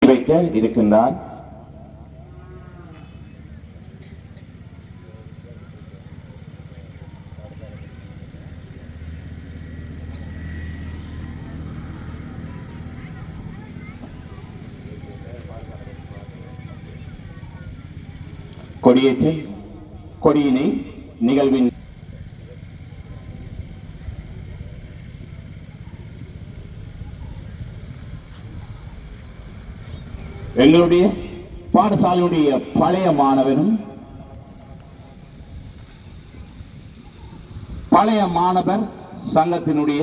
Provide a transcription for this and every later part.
வைக்க இருக்கின்றார். கொடியேற்று கொடியினை நிகழ்வின் எங்களுடைய பாடசாலையுடைய பழைய மாணவரும் பழைய மாணவர் சங்கத்தினுடைய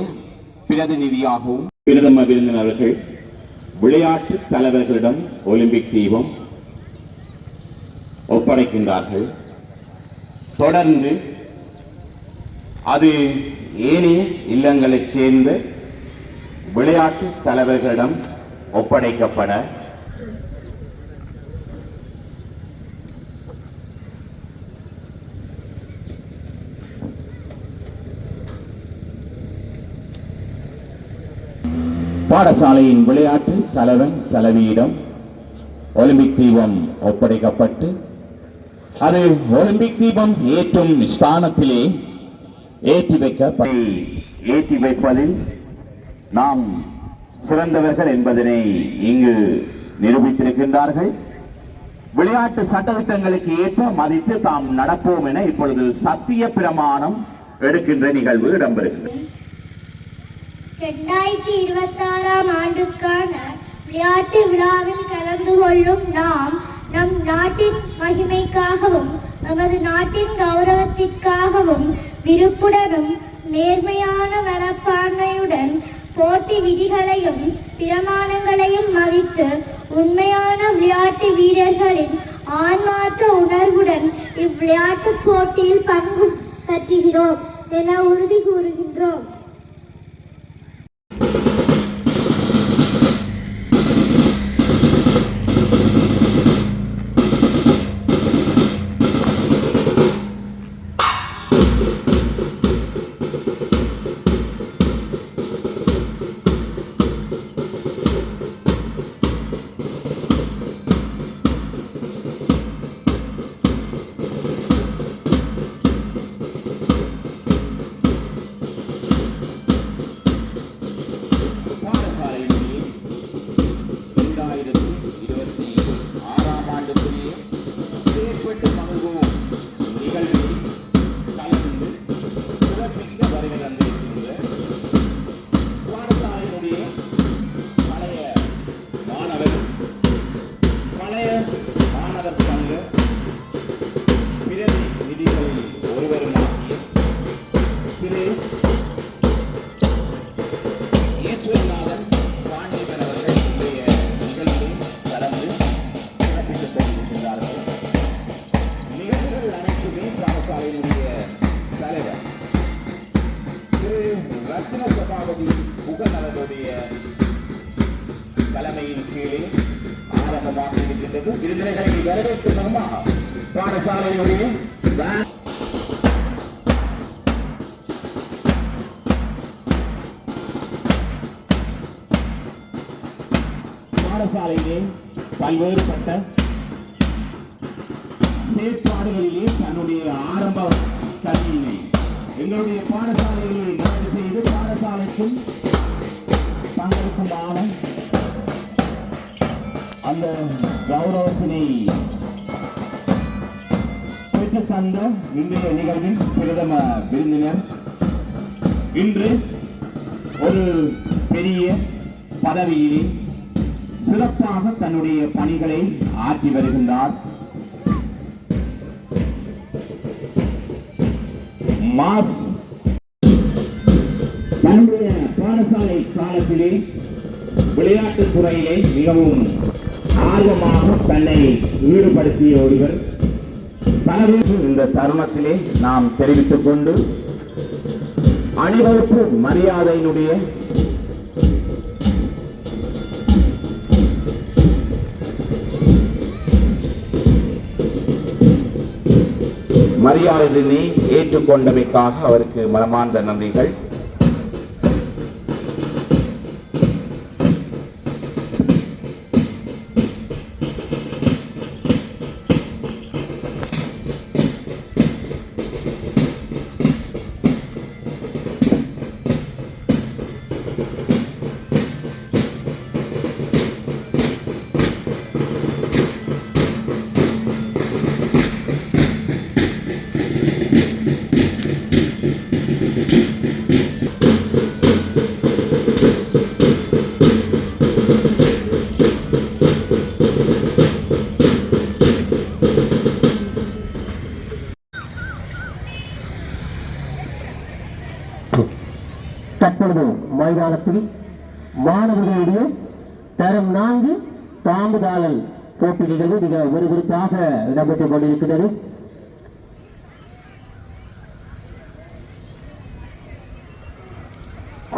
பிரதிநிதியாகவும் பிரதம விருந்தினர்கள் விளையாட்டு தலைவர்களிடம் ஒலிம்பிக் தீபம் ஒப்படைக்கின்றார்கள். தொடர்ந்து அது ஏனைய இல்லங்களைச் சேர்ந்த விளையாட்டு தலைவர்களிடம் ஒப்படைக்கப்பட பாடசாலையின் விளையாட்டு தலைவன் தலைவியிடம் ஒலிம்பிக் தீபம் ஒப்படைக்கப்பட்டு அது ஒலிம்பிக் தீபம் ஏற்றும் ஸ்தானத்திலே ஏற்றி வைப்பதில் நாம் சிறந்தவர்கள் என்பதனை இங்கு நிரூபித்திருக்கின்றார்கள். விளையாட்டு சட்டத்திட்டங்களுக்கு ஏற்ப மதித்து தாம் நடப்போம் என இப்பொழுது சத்திய பிரமாணம் எடுக்கின்ற நிகழ்வு இடம்பெறுகிறது. 2026 ஆண்டுக்கான விளையாட்டு விழாவில் கலந்து கொள்ளும் நாம் நம் நாட்டின் மகிமைக்காகவும் நமது நாட்டின் கௌரவத்திற்காகவும் விருப்புடனும் நேர்மையான மனப்பான்மையுடன் போட்டி விதிகளையும் பிரமாணங்களையும் மதித்து உண்மையான விளையாட்டு வீரர்களின் ஆன்மார்த்த உணர்வுடன் இவ்விளையாட்டு போட்டியில் பங்கு பற்றுகிறோம் என உறுதி கூறுகின்றோம். தலைமையின் கீழே ஆரம்பமாக இருக்கின்றது. விருந்தினர்களை வரவேற்கும் விதமாக பாடசாலையினுடைய பாடசாலையிலே பல்வேறுபட்ட செயற்பாடுகளிலே தன்னுடைய ஆரம்ப கல்வியினை எங்களுடைய பாடசாலைகளை நிறைவு செய்து பாடசாலைக்கும் தங்களுக்குமான அந்த கௌரவத்தினை பெற்று தந்த இன்றைய நிகழ்வின் பிரதம விருந்தினர் இன்று ஒரு பெரிய பதவியிலே சிறப்பாக தன்னுடைய பணிகளை ஆற்றி வருகின்றார். தன்னுடைய பாடசாலை காலத்திலே விளையாட்டுத் துறையிலே மிகவும் ஆர்வமாக தன்னை ஈடுபடுத்திய ஒருவர். பலருக்கு இந்த தருணத்திலே நாம் தெரிவித்துக் கொண்டு அணிவகுப்பு மரியாதையினுடைய மரியாதையினை ஏற்றுக்கொண்டமைக்காக அவருக்கு மனமார்ந்த நன்றிகள். மைதானத்தில் மாணவர்களுடைய தரம் 4 தாம்புதாளல் போட்டி நிகழ்வு மிக விறுவிறுப்பாக இடம்பெற்றுக் கொண்டிருக்கிறது.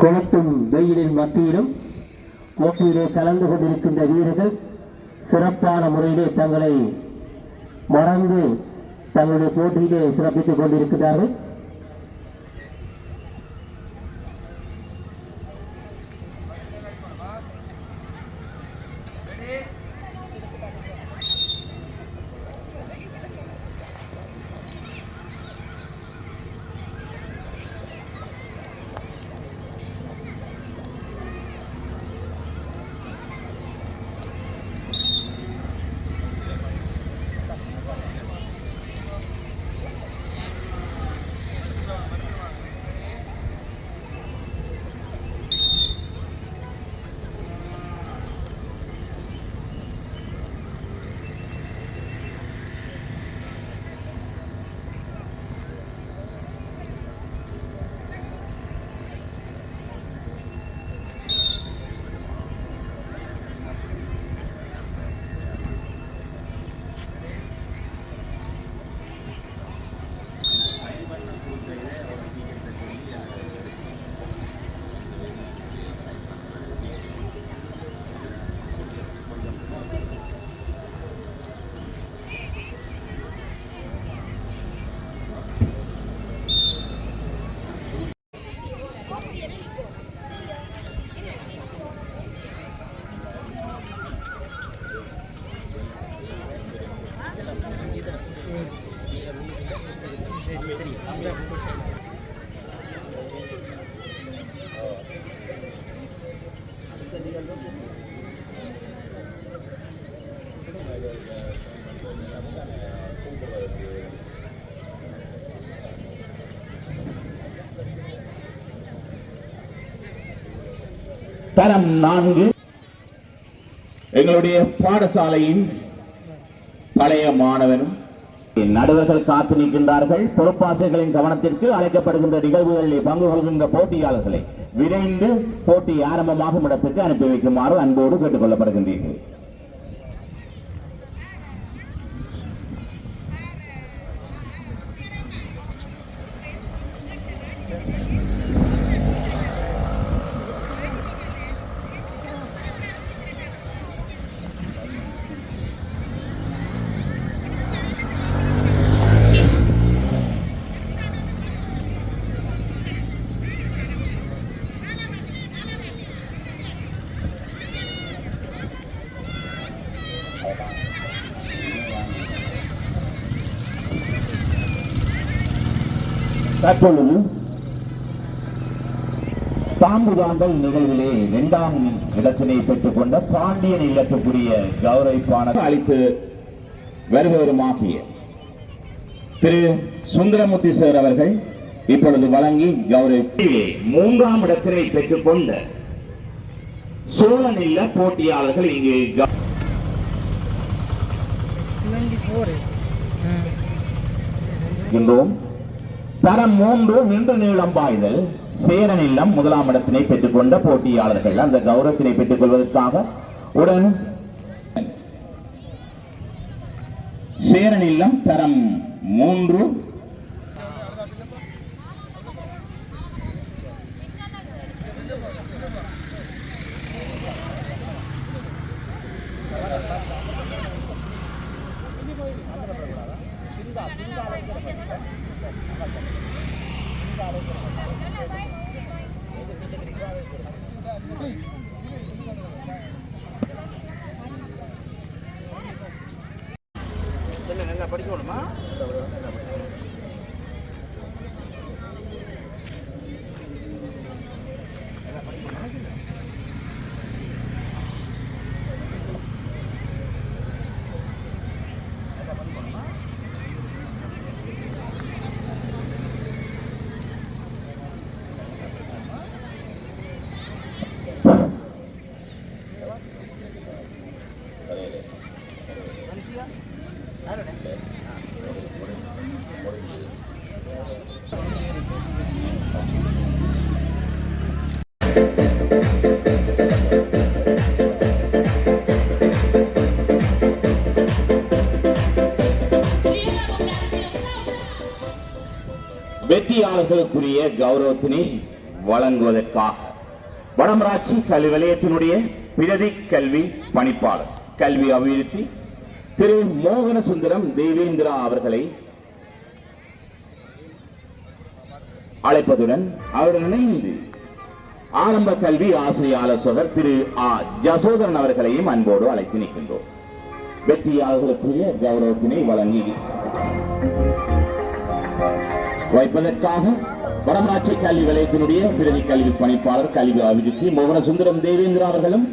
கொளுத்தும் வெயிலின் மத்தியிலும் போட்டியிலே கலந்து கொண்டிருக்கின்ற வீரர்கள் சிறப்பான முறையிலே தங்களை மறந்து தங்களுடைய போட்டியிலே சிறப்பித்துக் கொண்டிருக்கிறார்கள். தரம் 4 எங்களுடைய பாடசாலையின் பழைய மாணவனும் நடுவர்கள் காத்து நிற்கின்றார்கள். பொறுப்பாசிரியர்களின் கவனத்திற்கு அழைக்கப்படுகின்ற நிகழ்வுகளில் பங்கு கொள்கின்ற போட்டியாளர்களை விரைந்து போட்டி ஆரம்பமாகும் இடத்துக்கு அனுப்பி வைக்குமாறு அன்போடு கேட்டுக் கொள்ளப்படுகின்றீர்கள். தற்பொழுது தாம்புதாண்டல் நிகழ்விலே 2ஆம் இடத்தினை பெற்றுக் கொண்ட பாண்டியன் இல்லத்துக்குரிய கௌரவிப்பான அளித்து வருபவருமாகிய திரு சுந்தரமூர்த்தி சார் அவர்கள் இப்பொழுது வழங்கி கௌரவி 3ஆம் இடத்தினை பெற்றுக் கொண்ட சோழநில போட்டியாளர்கள் இங்கு தரம் 3 நின்று நீளம் பாய்தல் சேரன் இல்லம் 1ஆம் இடத்தினை பெற்றுக் கொண்ட போட்டியாளர்கள் அந்த கௌரவத்தினை பெற்றுக் கொள்வதற்காக உடன் சேரன் இல்லம் தரம் 3 படிக்கணுமா? Thank you. வெற்றியாளர்களுக்குரிய கௌரவத்தினை வழங்குவதற்காக வடமராட்சி கல்வி நிலையத்தினுடைய பிரதி கல்வி பணிப்பாளர் கல்வி அபிவிருத்தி திரு மோகன சுந்தரம் தேவேந்திரா அவர்களை அழைப்பதுடன் அவருடன் இணைந்து ஆரம்ப கல்வி ஆசிரியர் ஆலோசகர் திரு ஜசோதரன் அவர்களையும் அன்போடு அழைத்து நிற்கின்றோம். வெற்றியாளர்களுக்குரிய கௌரவத்தினை வழங்கி வைப்பதற்காக வடமராட்சி கல்வி நிலையத்தினுடைய பிரதி கல்வி பணிப்பாளர் கல்வி அபிவிருத்தி மோகன சுந்தரம் தேவேந்திரா அவர்களும்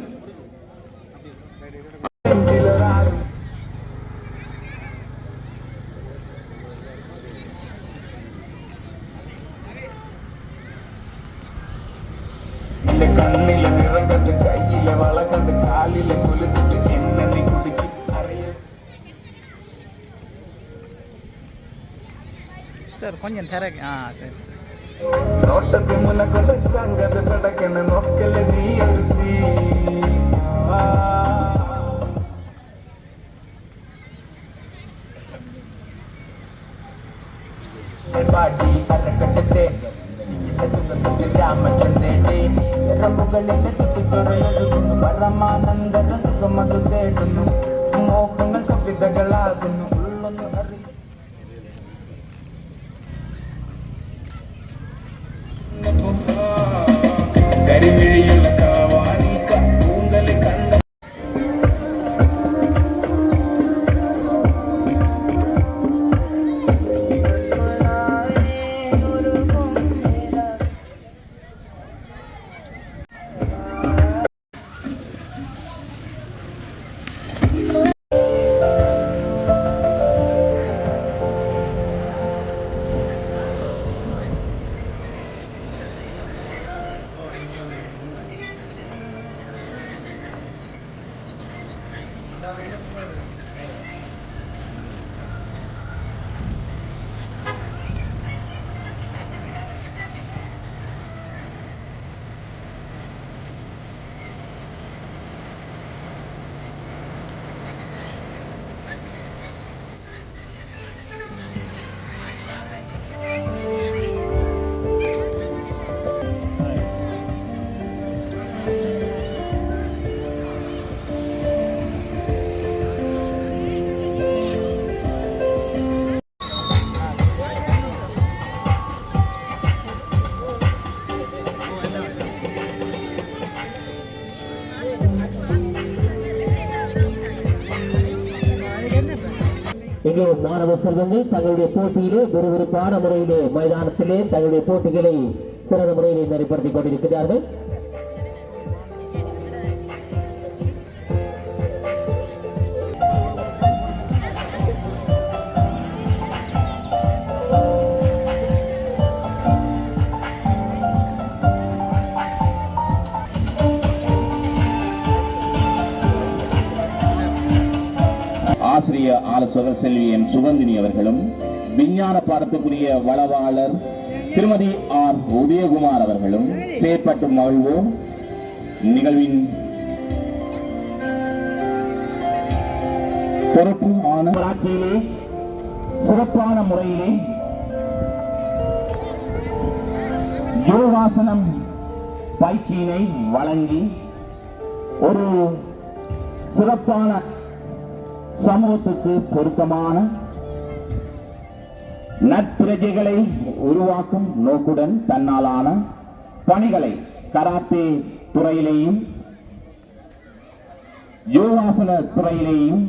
கண்ணில நிறங்கட்டு கையில வளர்க்கண்டு காலில குளிச்சுட்டு என்னை குடிச்சு அறையில் சார் கொஞ்சம் தரக்கு சரி நோட்டத்து முன்னக்கொள்ள சங்கது படக்கண்ண நோக்கல நீ அழுத்தி பாட்டி அறக்கட்டே പരമാനന്ദ സുഖമതു തേടുന്നു മോഹങ്ങൾ കവിതകളാകുന്നു ഉള്ളൊന്നു അറിയ കരിമിഴിയുള്ള കാവാനി കൂന്തൽ കണ്ട இங்கே மாணவ செல்வங்கள் தங்களுடைய போட்டியிலே விறுவிறுப்பான முறையிலே மைதானத்திலே தங்களுடைய போட்டிகளை சிறந்த முறையிலே நடைபெறுத்திக் கொண்டிருக்கிறார்கள். ஆசிரியர் ஆலோசகர் செல்வி என் சுகந்தினி அவர்களும் விஞ்ஞான பாடத்துக்குரிய வளவாளர் திருமதி ஆர் உதயகுமார் அவர்களும் செயற்பட்டு மகிழ்வோம். நிகழ்வின் பொறுப்பு ஆட்சியிலே சிறப்பான முறையிலே யோகாசனம் பயிற்சியினை வழங்கி ஒரு சிறப்பான சமூகத்துக்கு பொருத்தமான நற்பிரஜைகளை உருவாக்கும் நோக்குடன் தன்னாலான பணிகளை கராத்தே துறையிலேயும் யோகாசன துறையிலேயும்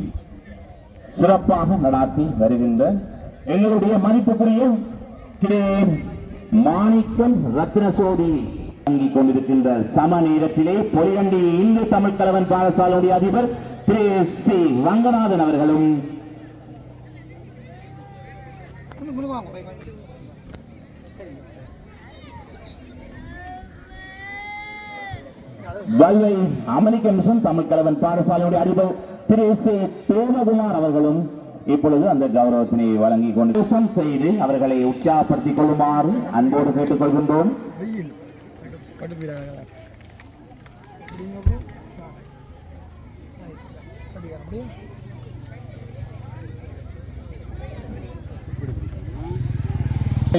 சிறப்பாக நடாத்தி வருகின்ற எங்களுடைய மதிப்புக்குரிய திரு மாணிக்கம் ரத்னசோடி வழங்கிக் கொண்டிருக்கின்ற சம நேரத்திலே பொலிகண்டி இந்து தமிழ் கலவன் பாடசாலையுடைய அதிபர் திரு சி ரங்கநாதன் அவர்களும் வல்வை அமெரிக்க மிஷன் தமிழ் கலவன் பாடசாலையுடைய அதிபர் திரு சி பிரேமகுமார் அவர்களும் இப்பொழுது அந்த கௌரவத்தினை வழங்கி கொண்டு செய்து அவர்களை உற்சாகப்படுத்திக் கொள்ளுமாறு அன்போடு கேட்டுக் கொள்கின்றோம்.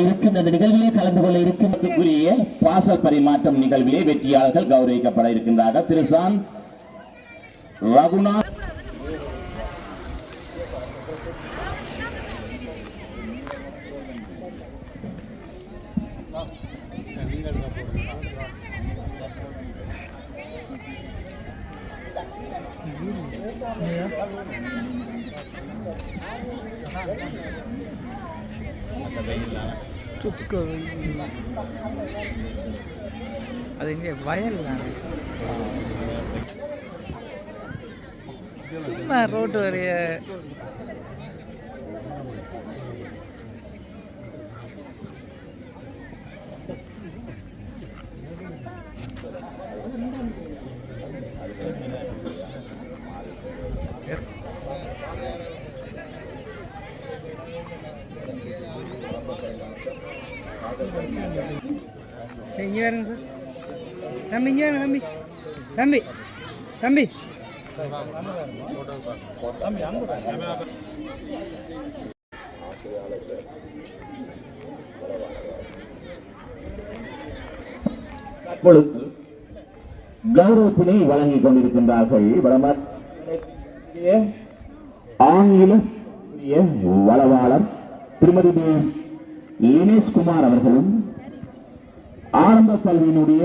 இருக்கின்ற அந்த நிகழ்விலே கலந்து கொள்ள இருக்கின்றதுக்குரிய பாசல் பரிமாற்றம் நிகழ்விலே வெற்றியாளர்கள் கௌரவிக்கப்பட இருக்கின்றார்கள். திருசான் ரகுநாத் அது இங்கே வயல் சும்மா ரோட்டு வரைய இங்கே வருங்க சார். தம்பி இங்கே வாங்க தம்பி. தம்பி தம்பி தற்பொழுது கௌரவத்தினை வழங்கிக் கொண்டிருக்கின்றார்கள். ஆங்கில வளவாளர் திருமதி லினேஷ் குமார் அவர்களும் ஆரம்ப கல்வியினுடைய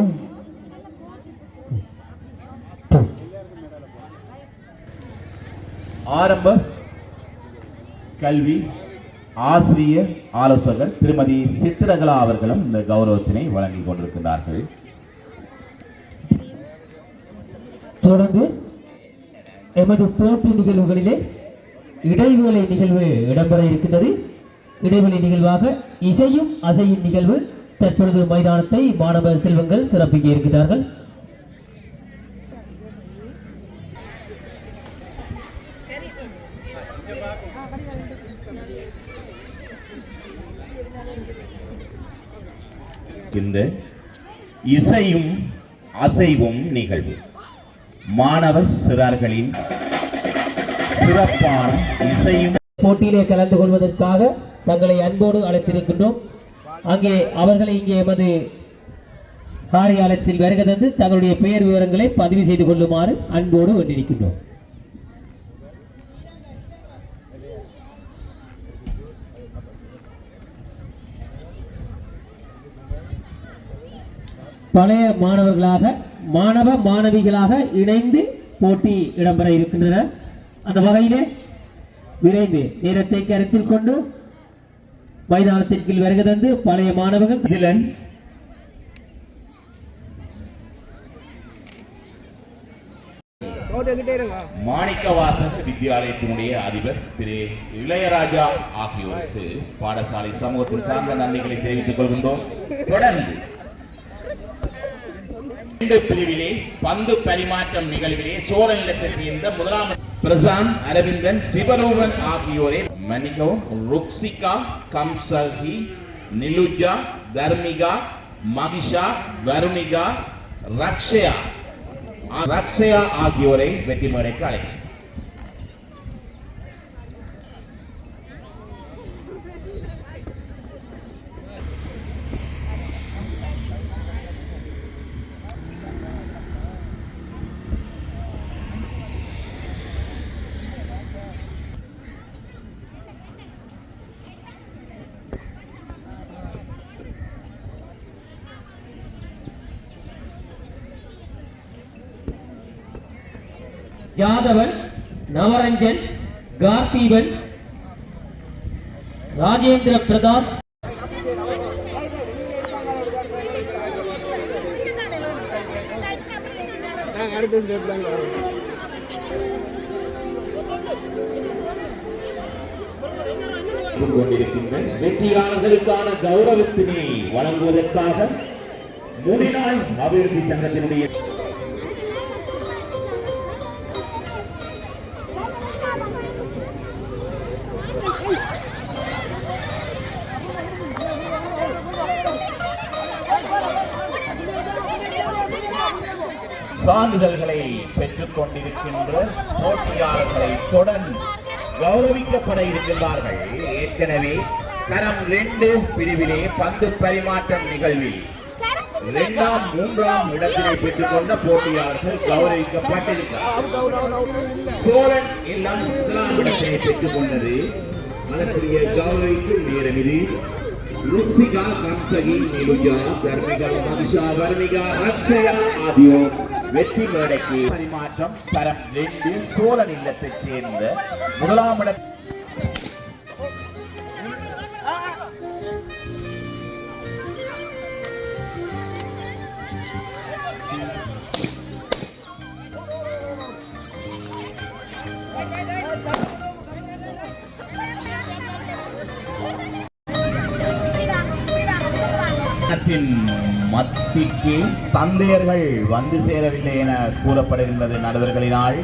ஆரம்ப கல்வி ஆசிரியர் ஆலோசகர் திருமதி சித்திரகலா அவர்களும் இந்த கௌரவத்தினை வழங்கிக் கொண்டிருக்கிறார்கள். தொடர்ந்து எமது போட்டி நிகழ்வுகளிலே இடைவேளை நிகழ்வு இடம்பெற இருக்கின்றது. இடைவெளி நிகழ்வாக இசையும் அசையும் நிகழ்வு தற்பொழுது மைதானத்தை மாணவ செல்வங்கள் சிறப்பிக்க இருக்கிறார்கள். இந்த இசையும் அசைவும் நிகழ்வு மாணவ சிறார்களின் சிறப்பான இசையும் போட்டியிலே கலந்து கொள்வதற்காக தங்களை அன்போடு அழைத்திருக்கின்றோம். அங்கே அவர்களை இங்கே எமது காரியாலயத்தில் வருகை தந்து தங்களுடைய பெயர் விவரங்களை பதிவு செய்து கொள்ளுமாறு அன்போடு வேண்டியிருக்கின்றோம். பழைய மாணவர்களாக மாணவ மாணவிகளாக இணைந்து போட்டி இடம்பெற இருக்கின்றன. அந்த வகையிலே விரைந்து நேரத்தை கருத்தில் கொண்டு மைதானத்திற்கு வருகை தந்து பழைய மாணவர்கள் மாணிக்கவாசன் வித்யாலயத்தினுடைய அதிபர் திரு இளையராஜா ஆகியோருக்கு பாடசாலை சமூகத்தின் சார்ந்த நன்றிகளை தெரிவித்துக் கொள்கின்றோம். தொடர்ந்து பிரிவிலே பந்து பரிமாற்றம் நிகழ்விலே சோழ நிலத்தைச் சேர்ந்த முதலாம் பிரசாந்த் அரவிந்தன் சிவரூபன் ஆகியோரை மன்னிக்கவும் ருக்ஸிகா கம்சகி நிலுஜா தர்மிகா மகிஷா வருணிகா ரக்ஷயா ஆகியோரை வெற்றி மேடைக்கு அழைக்கிறேன். யாதவன், நவரஞ்சன், கார்த்திவன், ராஜேந்திர பிரதாப், கொண்டிருக்கின்ற வெற்றியாளர்களுக்கான கௌரவத்தினை வழங்குவதற்காக முடிநாள் அபிவிருத்தி சங்கத்தினுடைய சான்றிதழ்களை பெற்றுக் கொண்டிருக்கின்ற போட்டியாளர்களை தொடர்ந்து கௌரவிக்கப்பட இருக்கின்றார்கள். ஏற்கனவே தரம் 2 பிரிவிலே பந்து பரிமாற்றம் நிகழ்வில் 2ஆம் 3ஆம் இடத்தினை பெற்றுக் கொண்ட போட்டியாளர்கள் கௌரவிக்கப்பட்டிருக்கிறார். சோழன் இல்லம் 1ஆம் இடத்தினை பெற்றுக் கொண்டது. அதற்குரிய கௌரவிக்கும் நேரம் இது. ருக்சிகா, கம்சகி, நிலுஜா, தர்மிகா, மதுஷா, வர்ணிகா, ரக்ஷயா ஆகியோர் வெற்றி மேடைக்கு பரிமாற்றம் தரம் 2 சோழன் இல்லத்தைச் சேர்ந்த 1ஆம் இடம். மத்திக்கு தந்தையர்கள் வந்து சேரவில்லை என கூறப்படுகின்றது. நடுவர்களினால்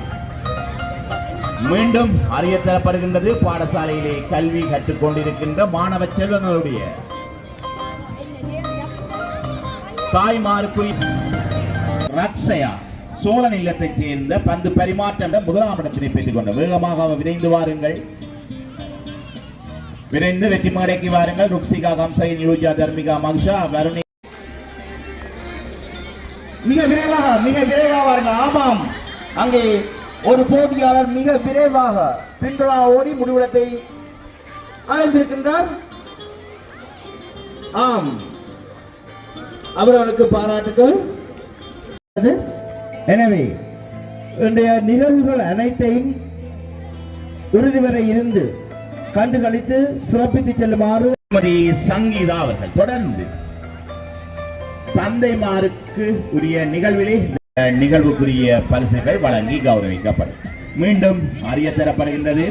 மீண்டும் அறிய தரப்படுகின்றது. பாடசாலையிலே கல்வி கற்றுக் கொண்டிருக்கின்ற மாணவ செல்வங்களுடைய தாய்மாருக்கு ரக்ஷயா சோழன் இல்லத்தைச் சேர்ந்த பந்து பரிமாற்றம் 1ஆம் இடத்தினை பெற்றுக் கொண்ட வேகமாக விரைந்து வாருங்கள், விரைந்து வெற்றி மேடைக்கு வாருங்கள். ருக்சிகா, கம்சகி, நிலுஜா, தர்மிகா, மதுஷா, வருணி மிக விரைவாக வாருங்கள். ஆமாம், அங்கே ஒரு போட்டியாளர் மிக விரைவாக பின்தொடர ஓடி முடிவிடத்தை அடைந்திருக்கின்றார். ஆம், அவர்களுக்கு பாராட்டுகள். எனவே இன்றைய நிகழ்வுகள் அனைத்தையும் இறுதி வரை இருந்து கண்டுகளித்து சிறப்பித்து செல்லுமாறு சங்கீதா அவர்கள் தொடர்ந்து தந்தைமாருக்கு உரிய நிகழ்விலே நிகழ்வுக்குரிய பரிசுகள் வழங்கி கௌரவிக்கப்படும். மீண்டும் அறிய தரப்படுகின்றது.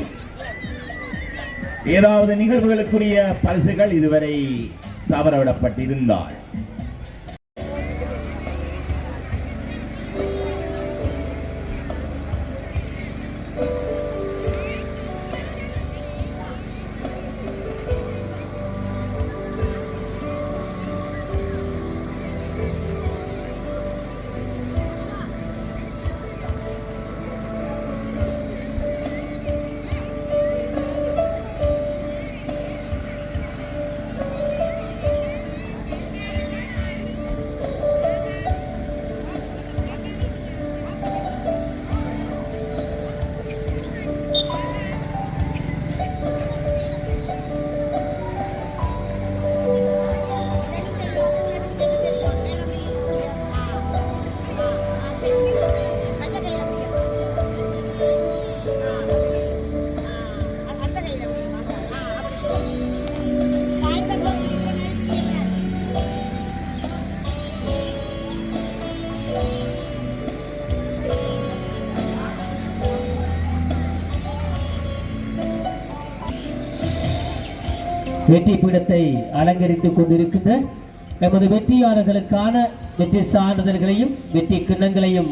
ஏதாவது நிகழ்வுகளுக்குரிய பரிசுகள் இதுவரை தவறவிடப்பட்டிருந்தால் வெற்றி பீடத்தை அலங்கரித்துக் கொண்டிருக்கின்ற நமது வெற்றியாளர்களுக்கான வெற்றி சான்றிதழ்களையும் வெற்றி கிண்ணங்களையும்